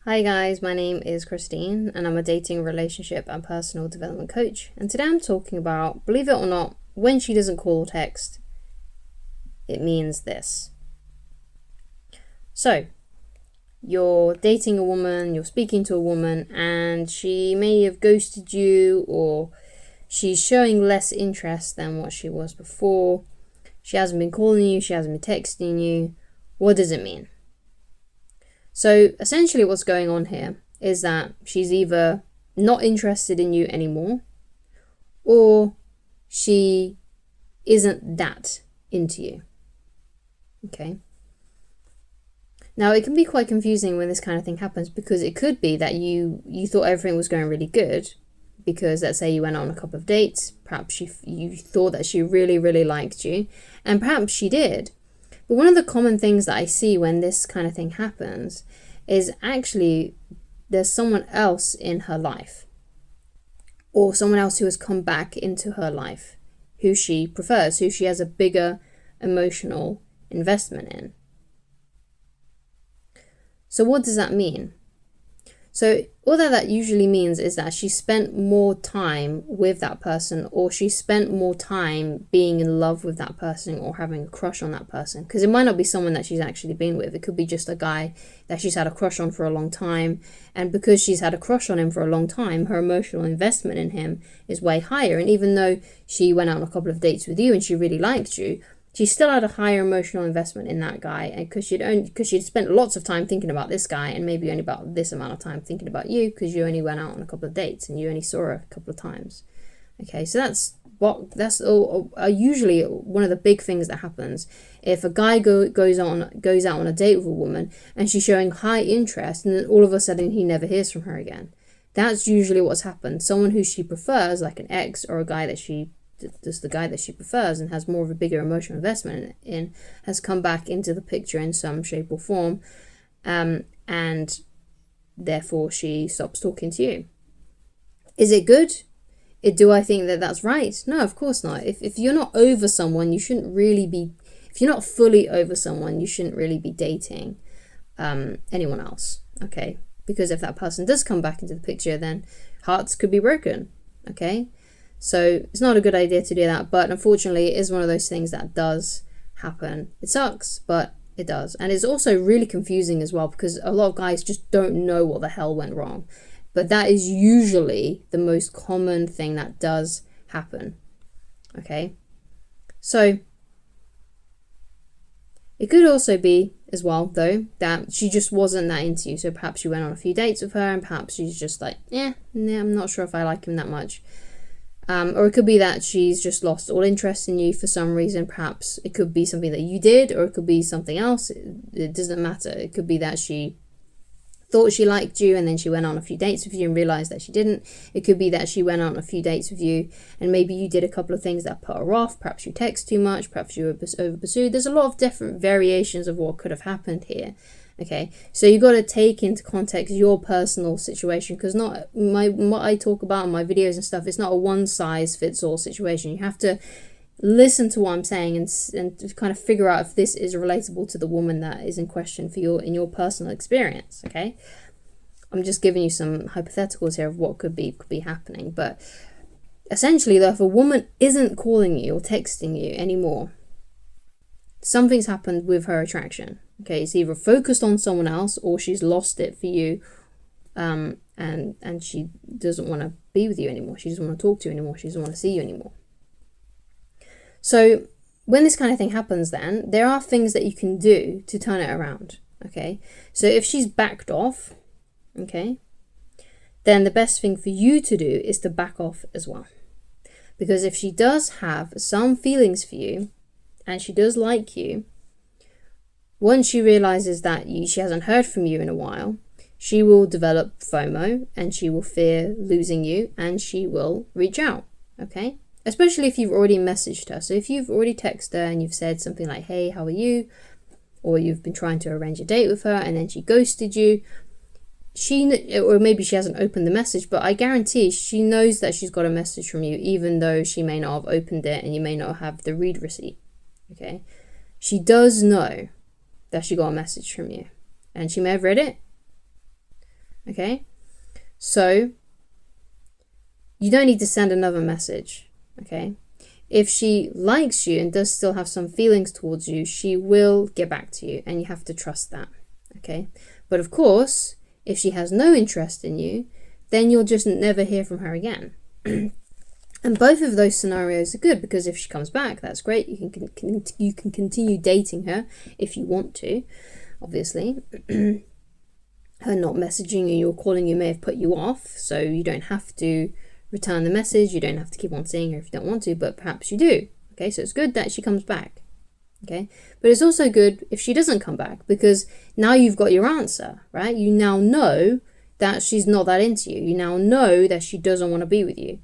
Hi guys, my name is Christine and I'm a dating, relationship and personal development coach. And today I'm talking about, believe it or not, when she doesn't call or text, it means this. So, you're dating a woman, you're speaking to a woman, and she may have ghosted you, or she's showing less interest than what she was before. She hasn't been calling you, she hasn't been texting you. What does it mean? So essentially what's going on here is that she's either not interested in you anymore, or she isn't that into you. Okay. Now it can be quite confusing when this kind of thing happens, because it could be that you thought everything was going really good, because let's say you went on a couple of dates, perhaps you thought that she really liked you, and perhaps she did. But one of the common things that I see when this kind of thing happens is actually there's someone else in her life, or someone else who has come back into her life, who she prefers, who she has a bigger emotional investment in. So what does that mean? So all that usually means is that she spent more time with that person, or she spent more time being in love with that person, or having a crush on that person. Because it might not be someone that she's actually been with. It could be just a guy that she's had a crush on for a long time. And because she's had a crush on him for a long time, her emotional investment in him is way higher. And even though she went out on a couple of dates with you and she really liked you, she still had a higher emotional investment in that guy, and because she'd spent lots of time thinking about this guy, and maybe only about this amount of time thinking about you, because you only went out on a couple of dates and you only saw her a couple of times. Okay, so that's usually one of the big things that happens if a guy goes out on a date with a woman and she's showing high interest, and then all of a sudden he never hears from her again. That's usually what's happened. Someone who she prefers, like an ex, or a guy that she the guy that she prefers and has more of a bigger emotional investment in, has come back into the picture in some shape or form, and therefore she stops talking to you. Is it good? Do I think that that's right? No, of course not. If you're not over someone, you shouldn't really be. If you're not fully over someone, you shouldn't really be dating anyone else. Okay, because if that person does come back into the picture, then hearts could be broken. Okay. So it's not a good idea to do that, but unfortunately it is one of those things that does happen. It sucks, but it does. And it's also really confusing as well, because a lot of guys just don't know what the hell went wrong. But that is usually the most common thing that does happen. Okay? So it could also be as well, though, that she just wasn't that into you. So perhaps you went on a few dates with her, and perhaps she's just like, I'm not sure if I like him that much. Or it could be that she's just lost all interest in you for some reason. Perhaps it could be something that you did, or it could be something else. It doesn't matter. It could be that she thought she liked you and then she went on a few dates with you and realized that she didn't. It could be that she went on a few dates with you and maybe you did a couple of things that put her off. Perhaps you text too much. Perhaps you were over pursued. There's a lot of different variations of what could have happened here. Okay, so you got to take into context your personal situation, because not what I talk about in my videos and stuff, it's not a one size fits all situation. You have to listen to what I'm saying and kind of figure out if this is relatable to the woman that is in question in your personal experience. Okay, I'm just giving you some hypotheticals here of what could be happening. But essentially, though, if a woman isn't calling you or texting you anymore, something's happened with her attraction. Okay, it's either focused on someone else, or she's lost it for you, and she doesn't want to be with you anymore. She doesn't want to talk to you anymore. She doesn't want to see you anymore. So when this kind of thing happens, then there are things that you can do to turn it around. Okay, so if she's backed off, okay, then the best thing for you to do is to back off as well. Because if she does have some feelings for you and she does like you, once she realizes that she hasn't heard from you in a while, she will develop FOMO and she will fear losing you, and she will reach out. Okay, especially if you've already messaged her. So if you've already texted her and you've said something like, hey, how are you? Or you've been trying to arrange a date with her and then she ghosted you, or maybe she hasn't opened the message, but I guarantee she knows that she's got a message from you, even though she may not have opened it and you may not have the read receipt. Okay, she does know that she got a message from you, and she may have read it, Okay? So you don't need to send another message. Okay? If she likes you and does still have some feelings towards you, she will get back to you, and you have to trust that. Okay? But of course, if she has no interest in you, then you'll just never hear from her again. And both of those scenarios are good, because if she comes back, that's great. You can continue dating her if you want to, obviously. Her not messaging you or calling you may have put you off, so you don't have to return the message. You don't have to keep on seeing her if you don't want to, but perhaps you do. Okay, so it's good that she comes back. Okay, but it's also good if she doesn't come back, because now you've got your answer, right? You now know that she's not that into you. You now know that she doesn't want to be with you.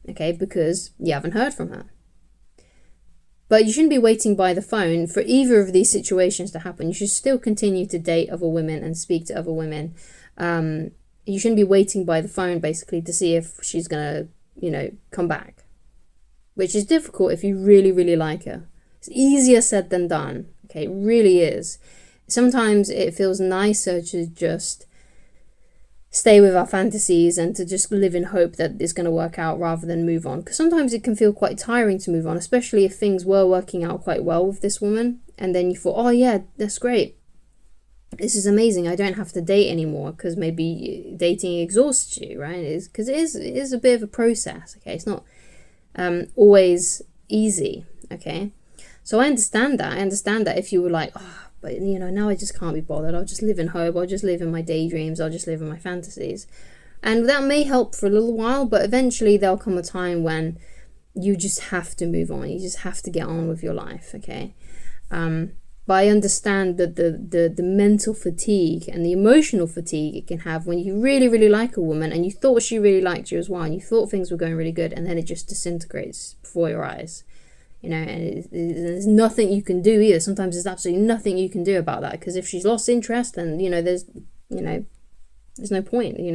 Okay, because you haven't heard from her. But you shouldn't be waiting by the phone for either of these situations to happen. You should still continue to date other women and speak to other women. You shouldn't be waiting by the phone, basically, to see if she's going to, come back. Which is difficult if you really, really like her. It's easier said than done. Okay, it really is. Sometimes it feels nicer to just stay with our fantasies and to just live in hope that it's going to work out rather than move on. Because sometimes it can feel quite tiring to move on, especially if things were working out quite well with this woman. And then you thought, oh yeah, that's great. This is amazing. I don't have to date anymore, because maybe dating exhausts you, right? Because it is a bit of a process, okay? It's not always easy, okay? So I understand that. I understand that if you were like, oh, but now I just can't be bothered. I'll just live in hope. I'll just live in my daydreams. I'll just live in my fantasies. And that may help for a little while, but eventually there'll come a time when you just have to move on. You just have to get on with your life, okay? But I understand that the mental fatigue and the emotional fatigue it can have when you really, really like a woman and you thought she really liked you as well, and you thought things were going really good, and then it just disintegrates before your eyes. And there's nothing you can do either. Sometimes there's absolutely nothing you can do about that, because if she's lost interest, then there's no point. No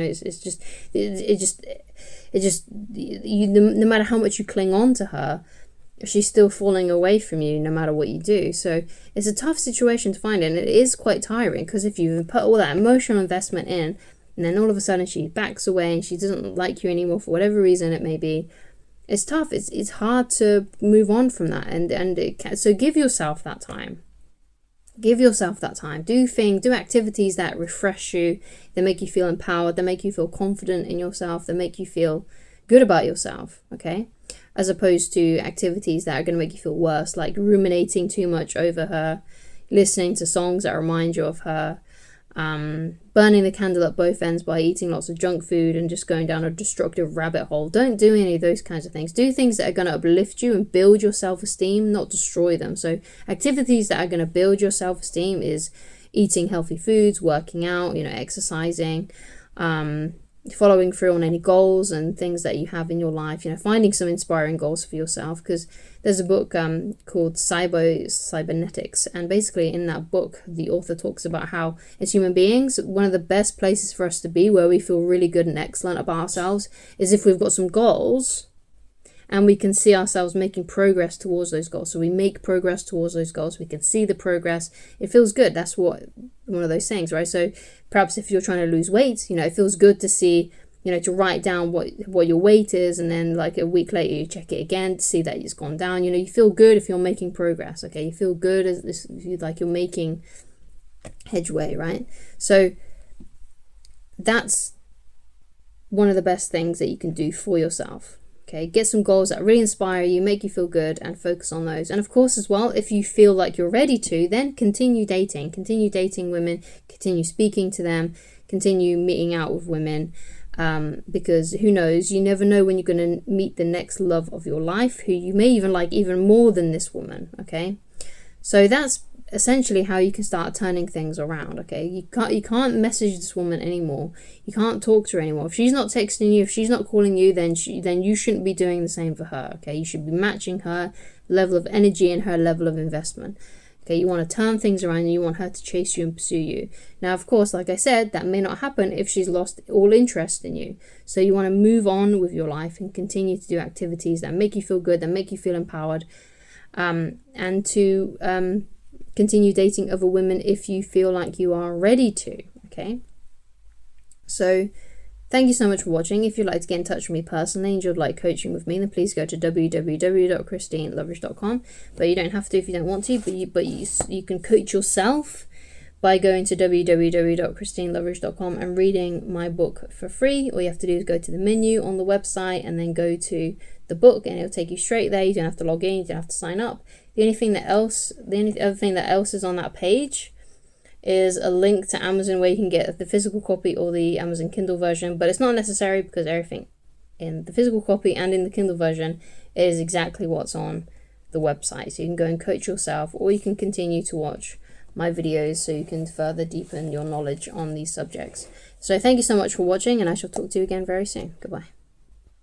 matter how much you cling on to her, she's still falling away from you no matter what you do. So it's a tough situation to find, and it is quite tiring, because if you put all that emotional investment in, and then all of a sudden she backs away and she doesn't like you anymore for whatever reason it may be, it's tough. It's hard to move on from that, so give yourself that time. Give yourself that time. Do activities that refresh you, that make you feel empowered, that make you feel confident in yourself, that make you feel good about yourself, okay? As opposed to activities that are going to make you feel worse, like ruminating too much over her, listening to songs that remind you of her, burning the candle at both ends by eating lots of junk food and just going down a destructive rabbit hole. Don't do any of those kinds of things. Do things that are going to uplift you and build your self-esteem, not destroy them. So activities that are going to build your self-esteem is eating healthy foods, working out, exercising, following through on any goals and things that you have in your life, finding some inspiring goals for yourself, because there's a book called Cybernetics, and basically in that book the author talks about how as human beings, one of the best places for us to be, where we feel really good and excellent about ourselves, is if we've got some goals and we can see ourselves making progress towards those goals. So we make progress towards those goals, we can see the progress, it feels good. That's what one of those things, right? So perhaps if you're trying to lose weight, it feels good to see, to write down what your weight is, and then like a week later you check it again to see that it's gone down. You feel good if you're making progress, okay? You feel good as like you're making headway, right? So that's one of the best things that you can do for yourself. Okay, get some goals that really inspire you, make you feel good, and focus on those. And of course, as well, if you feel like you're ready to, then continue dating women, continue speaking to them, continue meeting out with women, because who knows, you never know when you're going to meet the next love of your life, who you may even like even more than this woman, okay? So that's essentially how you can start turning things around, okay? You can't message this woman anymore. You can't talk to her anymore. If she's not texting you, if she's not calling you, then you shouldn't be doing the same for her, okay? You should be matching her level of energy and her level of investment. Okay, you want to turn things around and you want her to chase you and pursue you. Now, of course, like I said, that may not happen if she's lost all interest in you. So you want to move on with your life and continue to do activities that make you feel good, that make you feel empowered, and to continue dating other women if you feel like you are ready to, okay? So thank you so much for watching. If you'd like to get in touch with me personally and you'd like coaching with me, then please go to www.christineloveridge.com. But you don't have to if you don't want to, but you can coach yourself by going to www.christineloveridge.com and reading my book for free. All you have to do is go to the menu on the website and then go to the book, and it'll take you straight there. You don't have to log in, you don't have to sign up. The only other thing that else is on that page is a link to Amazon where you can get the physical copy or the Amazon Kindle version, but it's not necessary because everything in the physical copy and in the Kindle version is exactly what's on the website. So you can go and coach yourself, or you can continue to watch my videos so you can further deepen your knowledge on these subjects. So thank you so much for watching, and I shall talk to you again very soon. Goodbye.